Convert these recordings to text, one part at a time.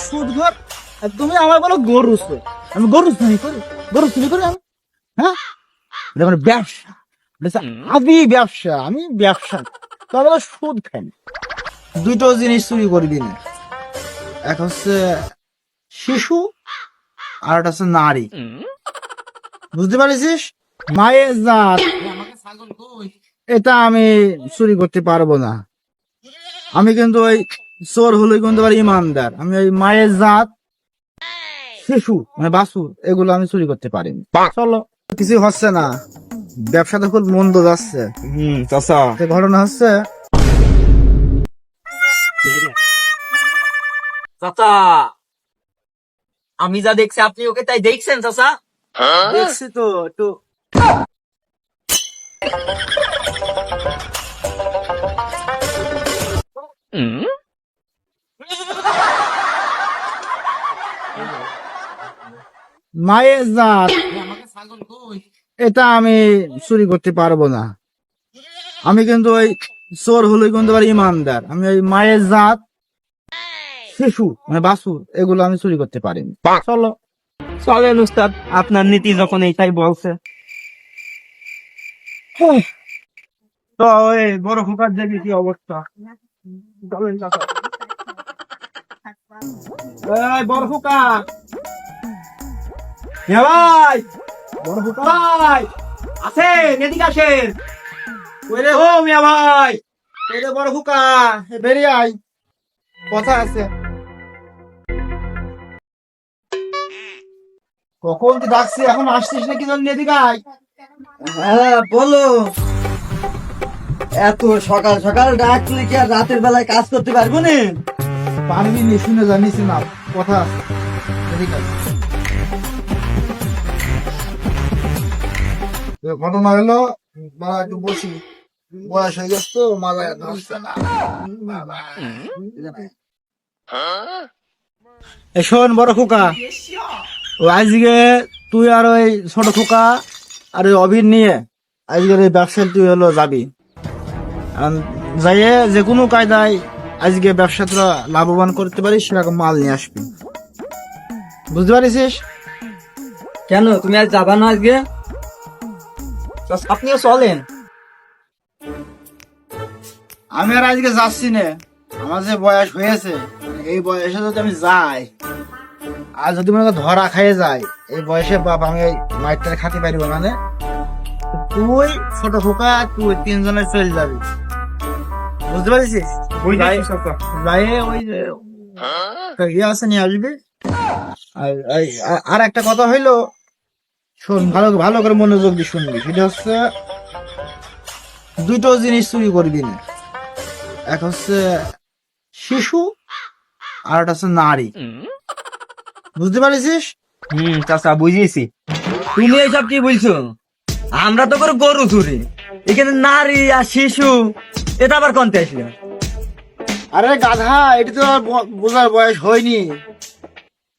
সুদ ঘর। তুমি আমার বলো গরু চোর। আমি গরু চুরি করি, গরু চুরি করি আমি? হ্যাঁ, এটা আমার ব্যবসা, আদি ব্যবসা। আমি ব্যবসা তবে সুদ খাই। দুটো জিনিস চুরি করবি না, এক হচ্ছে শিশু আর একটা হচ্ছে নারী। বুঝতে পারিস? মায়ের জাত এটা আমি চুরি করতে পারবো না। আমি কিন্তু ওই চোর হলে কিন্তু আবার ইমানদার। আমি ওই মায়ের জাত, শিশু মানে বাছুর, এগুলো আমি চুরি করতে পারিনি। চলো, কিছু হচ্ছে না, ব্যবসাটা খুব মন্দ যাচ্ছে। চাচা ঘটনা হচ্ছে, চাচা আমি যা দেখছি আপনি ওকে তাই দেখছেন চাচা? দেখছি তো একটু। মায়ের জাত এটা আমি চুরি করতে পারবো না। আমি কিন্তু ওই চোর হলে কিন্তু আবার ইমানদার। আমি ওই মায়ের জাত, শিশু মানে বাছুর, এগুলো আমি চুরি করতে পারিনি। চলো চলেন উস্তাদ, আপনার নীতি যখন এইটাই বলছে। তো ওই বড় খোকার দেখি কি অবস্থা। চলেন কাকা। এই বড় খোকা, এ ভাই, বড় খোকা ভাই আসেন, এদিকে আসেন। ওই রে, ও মিয়া ভাই, ওই রে বড় খোকা, বেরিয়ে আয়, কথা আছে। কখন কি ডাকছি, এখন আসছিস নাকি? জন্য এদিকে আয়। হ্যাঁ বলো। এত সকাল সকাল ডাকলে কি আর রাতের বেলায় কাজ করতে পারবো না? পারবি নি, শুনে জানিস না, কথা আছে। এদিকে আয়। ঘটনা হলো, বাবা একটু বসি, বয়স হয়ে গেছে তো, মাথায় ধরছে না। শোন বড় খোকা, ও আজকে তুই আর ওই ছোট খোকা আর ওই অভির নিয়ে আজকের এই ব্যবসায় তুই হলো যাবি। যাইয়ে যে কোনো কায়দায় আজকে ব্যবসাটা লাভবান করতে পারিস সেরকম মাল নিয়ে আসবি। বুঝতে পারিস? কেন তুমি আজ যাবা না আজকে? আপনিও চলেন। আমি আর আজকে যাচ্ছি না, আমার যে বয়স হয়েছে, এই বয়সে যদি আমি যাই আর যদি মনে কর ধরা খাইয়ে যায়, এই বয়সে বাপ আমি ওই মাইকটা খাতে পারবো মানে। তুই ছোট খোকা, তুই তিনজনে চলে যাবি। বুঝতে পারিস? যাই ওই যে ইয়ে আছে নিয়ে আসবি। আর একটা কথা হইলো, শোন, ভালো ভালো করে মনোযোগ দিয়ে শুনবি। সেটা হচ্ছে দুটো জিনিস চুরি করবি না, এক হচ্ছে শিশু আর একটা হচ্ছে নারী। বুঝতে পারিস? চাচা বুঝিয়েছি। তুমি এইসব কি বলছো? আমরা তো করে গরু চুরি, এখানে নারী আর শিশু, এটা আবার কোনতে আসলো? আরে গাধা, এটা তো আর বোঝার বয়স হয়নি।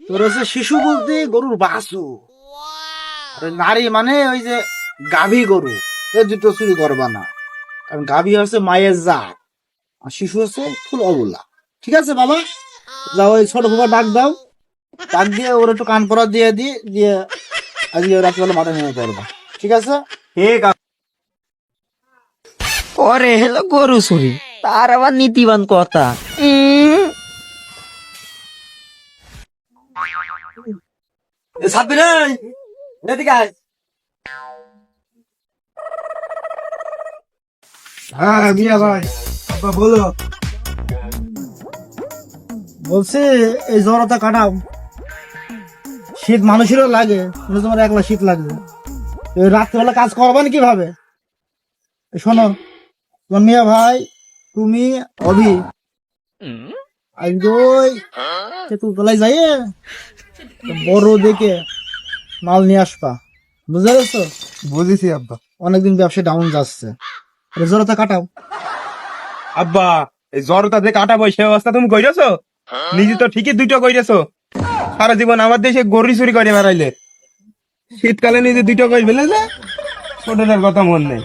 তোর হচ্ছে শিশু বলতে গরুর বাছু, আর নারী মানে ওই যে গাভী গরু। এই দুটো চুরি করবা না, কারণ গাভী হচ্ছে মায়ের জাত আর শিশু হচ্ছে ফুল অবলা। ঠিক আছে বাবা, যাও ওই ছোট খোকা ডাক দাও, ডাক দিয়ে ওর একটু কান পরা দিয়ে দিয়ে আজকে রাত্রিবেলা মাঠে নেমে পড়বা। ঠিক আছে? ঠিক আছে। পরে হলো গরু চুরি, তার আবার নীতিবান কথা। সাবি রে, এদিকে আয়। হ্যাঁ মিয়া ভাই, বলো। বলছি এই জ্বরটা কাটাও, শীত মানুষেরও লাগে, কিন্তু তোমার একলা শীত লাগবে। এই রাত্রিবেলা কাজ করবেন কিভাবে? শোনো, তোমার মিয়া ভাই, তুমি, অভি, আজকে ওই তেঁতুলতলায় যাইয়ে বড় দেখে মাল নিয়ে আসবা। বুঝতে পারছো? বুঝেছি আব্বা। অনেকদিন ব্যবসা ডাউন যাচ্ছে, জ্বরটা কাটাও। আব্বা, এই জ্বরটা যে কাটাবো সে অবস্থা তুমি কইরেছো? নিজে তো ঠিকই দুইটা কইরেছো, সারা জীবন আমার দেশে গরু চুরি করে বেড়াইলে, শীতকালে নিজে দুইটা কই ফেলে যে ছোটটার কথা মন নেই।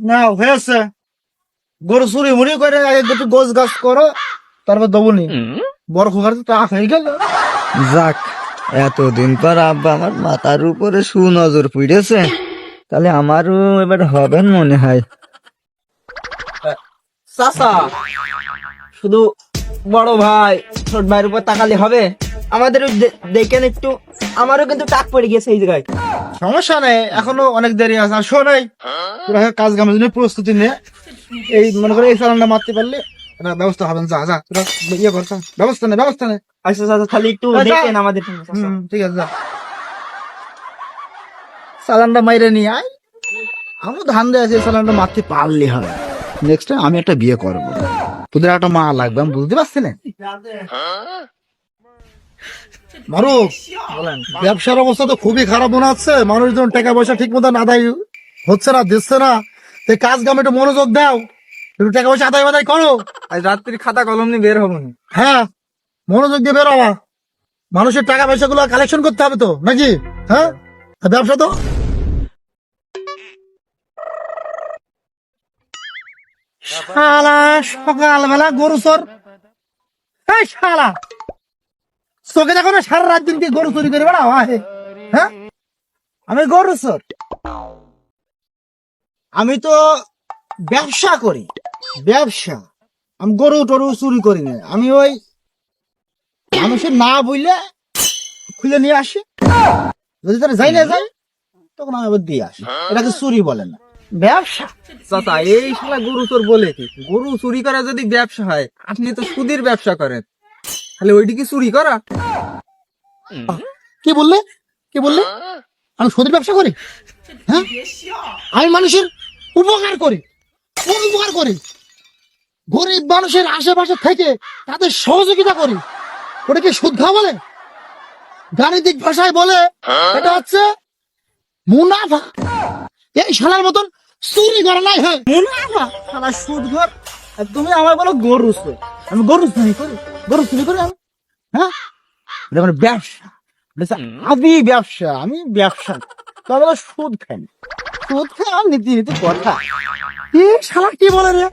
না হয়েছে, গরু চুরি মুড়ি করে একটু গোছ গাছ করো, তারপর দেবো নি বড় খোকার তো তা হয়ে গেল। যাক, এতদিন পর আব্বা আমার মাথার উপরে সুনজর পড়েছে, তাহলে আমারও এবার হবেন মনে হয়। চাচা, শুধু বড় ভাই ছোট ভাইয়ের উপর তাকালে হবে? আমাদের দেখেন একটু, আমারও কিন্তু টাক পড়ে গেছে এই জায়গায়। সমস্যা নেই, এখনো অনেক দেরি আছে। আর শোনাই তোরা কাজ কামের জন্য প্রস্তুতি নে, এই মনে করে এই চালানটা মারতে পারলে একটা ব্যবস্থা হবে। যা যা তোরা ইয়ে কর, যা। ব্যবস্থা নে। আচ্ছা চাচা, খালি একটু যা। দেখেন আমাদের। ঠিক আছে, যা চালানটা মাইরে নিয়ে আয়। আমি ধান দিয়ে আছি, চালানটা মারতে পারলে হবে। নেক্সট টাইম আমি একটা বিয়ে করবো, তোদের একটা মা লাগবে, আমি বুঝতে পারছি না। মারুফ, ব্যবসার অবস্থা তো খুবই খারাপ মনে হচ্ছে। মানুষজন টাকা পয়সা ঠিক মতো আদায় হচ্ছে না, দিচ্ছে না। এই কাজ কামে একটু মনোযোগ দাও, একটু টাকা পয়সা আদায় বাদায় করো। আজ রাত্রি খাতা কলম নিয়ে বের হবো। হ্যাঁ, মনোযোগ দিয়ে বেরোবা। মানুষের টাকা পয়সা গুলো কালেকশন করতে হবে তো, নাকি? হ্যাঁ, ব্যবসা তো শালা সকালবেলা গরু চোর। এই শালা চোখে দেখো না, সারা রাত দিন কি গরু চুরি করে বেড়াও? হ্যাঁ, আমি গরু চোর? আমি তো ব্যবসা করি, ব্যবসা। আমি গরু টরু চুরি করি না। আমি ওই মানুষের না বইলে খুলে নিয়ে আসি, যদি তারা যাই না যায় তখন আমি আবার দিয়ে আসি। এটাকে চুরি বলে না, ব্যবসা। চাচা, এই শালা গরু চোর বলে কি? গরু চুরি করা যদি ব্যবসা হয়, আপনি তো সুদের ব্যবসা করেন, তাহলে ওইটি কি চুরি করা? কি বললে? আমি সুদের ব্যবসা করি? হ্যাঁ, আমি মানুষের উপকার করি, কোন উপকার করি? গরিব মানুষের আশেপাশে থেকে তাদের সহযোগিতা করি। ওটা কি সুদ খাওয়া বলে? গাণিতিক ভাষায় বলে এটা হচ্ছে মুনাফা। এই শালার মতন চুরি করা নাই হয় মুনাফা। শালা সুদ ঘর। আর তুমি আমার বলো গরু চোর। আমি গরু চুরি করি আমি? হ্যাঁ, এটা আমার ব্যবসা, আদি ব্যবসা। আমি ব্যবসা, তবে সুদ খাই না। সুদ খাই আমার নীতি কথা। শালা কি বলে রে?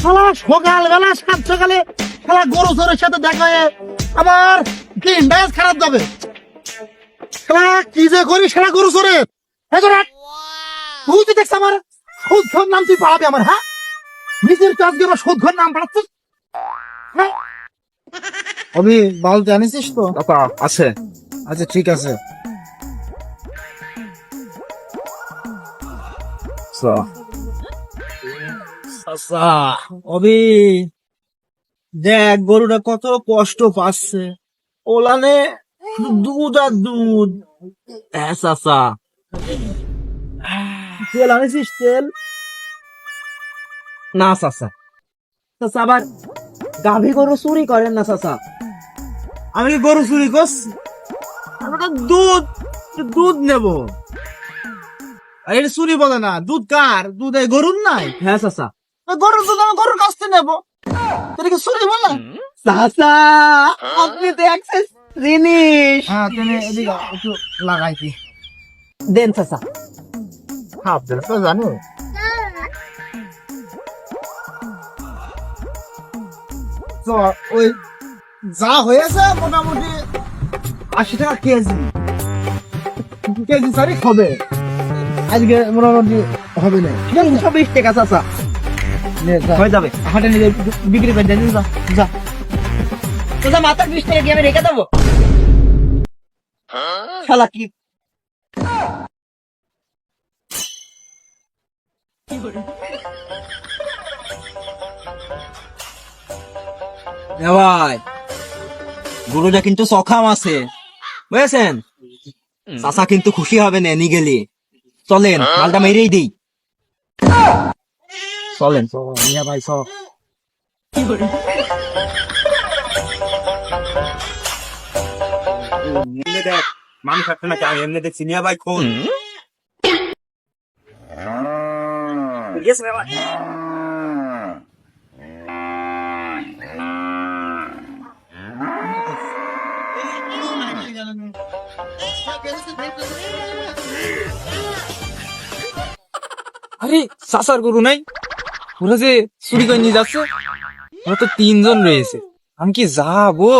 শালা সকালবেলা, সাত সকালে শালা গরু চোরের সাথে দেখা হয়ে আমার দিনটাই খারাপ যাবে। শালা কি যে করি, শালা গরু চোরের। তুই তো দেখছ আমার সুদ ঘর নাম তুই পাড়াবি আমার? হ্যাঁ, নিজের কাজ দিয়ে সুদ ঘর নাম পাড়াচ্ছিস। হ্যাঁ, অভি বাল জানিস তো? আছে। আচ্ছা ঠিক আছে। অবি দেখ, গরুটা কত কষ্ট পাচ্ছে। ওলানে দুধ আর দুধ। তেল আনিস? তেল না চাচা, চাচা আবার গাভী গরু চুরি করেন না চাচা। আমি কি গরু চুরি করছি? আমি তো দুধ নেবো। এটা চুরি বলে না। দুধ কার? দুধ এই গরুর নাই? হ্যাঁ চাচা। গরুর দুধ আমি গরুর কাছ থেকে নেবো, তোর কি চুরি বলে? চাচা, আপনি তো একসেস জিনিস। হ্যাঁ, তুমি এদিকে একটু লাগাইছি। দেন চাচা। হাফ দিলে তো জানো। তো ওই যা হয়েছে মোটামুটি 80 টাকা কেজি। কেজি সারি হবে আজকে, মোটামুটি হবে না। 120 টাকা চাচা হয়ে যাবে। হাটে নিয়ে বিক্রি করে দিয়ে যা যা। চাচা মাত্র 20 টাকা দিয়ে আমি রেখে দেবো। শালা কি ভাই, গরুটা কিন্তু সখাম আছে, বুঝেছেন? চাচা কিন্তু খুশি হবে না নি গেলে। চলেন মালটা মেরেই দিই। চলেন মিয়া ভাই সব দেখ মানুষ একটা নাকি আমি এমনি দেখছি নিয়া ভাই খোল। আরে চাচার গরু নাই, ওরা যে চুরি করে নিয়ে যাচ্ছে। আমরা তো 3 জন রয়েছে, আমি কি যাবো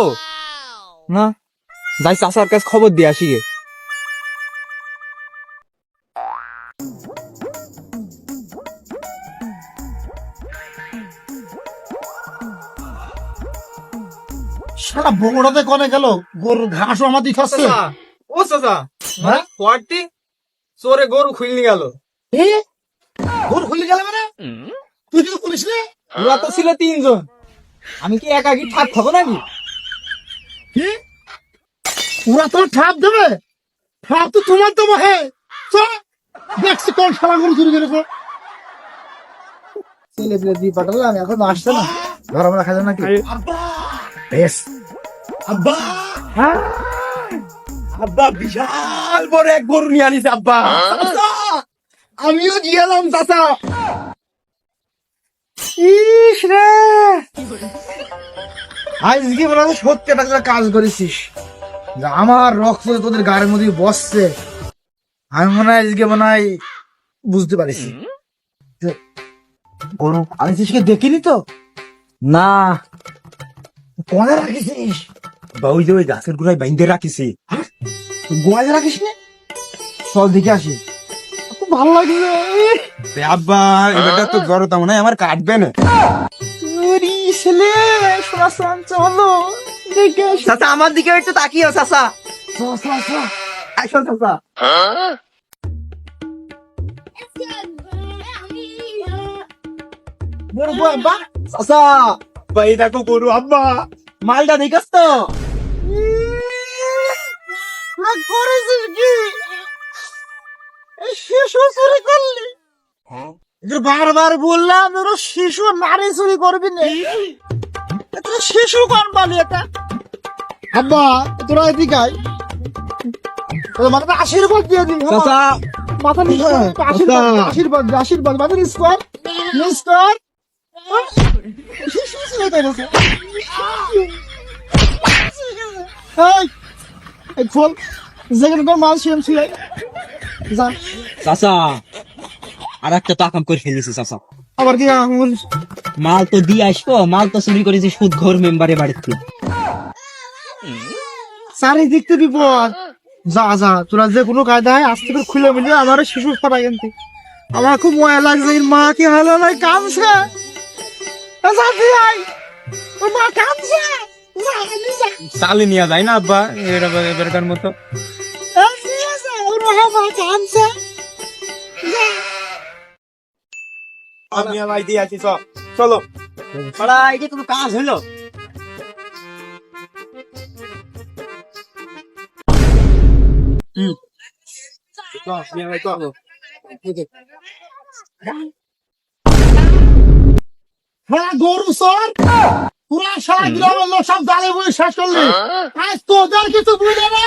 না? যাই চাচার কাছে খবর দিয়ে আসি গে। সারা বগুড়াতে কনে গেল, গরুর ঘাসও আমাদের খাচ্ছে। ও চাচা, হ্যাঁ? কোয়ার্টি চোরে গরু খুলনি গেল। এ, গরু খুলে গেল মানে? তুই কিছু বলিস রে? ওরা তো ছিল 3 জন, আমি কি একাকি ঠাক খাবো নাকি? কি? ওরা তো ঠাপ দেবে, ঠাপ তো তোমার দেবো। হে চল, দেখছি কোন শালা গরু চুরি করেছে। ছেলে পেলে দিয়ে পাঠালাম, এখন আসছে না, ঘর আমরা খাই নাকি? বেশ আব্বা, আব্বা বিশাল বড় এক গরু নিয়ে আনিস আব্বা। চাচা, আমিও গিয়েলাম চাচা। ইস রে, আজকে মনে হয় সত্যি একটা কাজ করেছিস, যে আমার রক্ত তোদের গায়ের মধ্যে বসছে। আমি মনে হয় আজকে মনে হয় বুঝতে পারিছি যে গরু আনিছিস, কে দেখিনি তো না, কোনে রাখিস? বা ওই যে ওই গাছের গোড়ায় বাইন্ধে রাখিছি। গোয়ালে রাখিস না? চল দেখে আসি, খুব ভালো লাগছে। আব্বা এবারটা তো জড়তা মনে হয় আমার কাটবে না। ছেলে শোনাচ্ছিলাম, চলো দেখে আসি। চাচা আমার দিকে একটু তাকিও চাচা। আসো চাচা। বড় বয় বা চাচা ভাই দেখো গরু আব্বা। মালটা দেখাস তো? করেছিস কি? এই শিশু চুরি করলি? এদের বারবার বললাম ওরা শিশু নারী চুরি করবি না, তোরা শিশু কোন পালি এটা? আব্বা তোরা এদিকে আয়, তোদের মাথাটা আশীর্বাদ দিয়ে দিন। চাচা মাথা নিচু কর, আশীর্বাদ আশীর্বাদ আশীর্বাদ মাথা নিচু কর, নিচু কর। শিশু চুরি করেছে। এই খোল, যেখানে তোর মাল ছিলাম ছিল, যা। চাচা আর একটা তো আকাম করে ফেলেছি চাচা। আবার কি বলিস? মাল তো দিয়ে আসবো, মাল তো চুরি করেছি সুদ ঘর মেম্বারে বাড়িতে। চারিদিক থেকে বিপদ। যা যা, তোরা যে কোনো কায়দায় আস্তে করে খুলে মিলে আমার শিশু পাড়া কিন্তু আমার খুব ময়া লাগছে। এর মা কি হলো না, কামছে। যা দিয়ে আয়, ওর মা কামছে। যা, নিয়ে যা। চালে নিয়ে যায় না আব্বা এবারকার মতো। এই নিয়ে যা, ওর মা কামছে। যা। আমি ভাই দিয়ে আছি, চলো। পাড়া এটা কোনো কাজ হলো? হ্যাঁ গরু সর, পুরা সারা গ্রামের লোক সব দাঁড়িয়ে বসে শেষ করলি। আজ তোদের কিছু বুঝে না।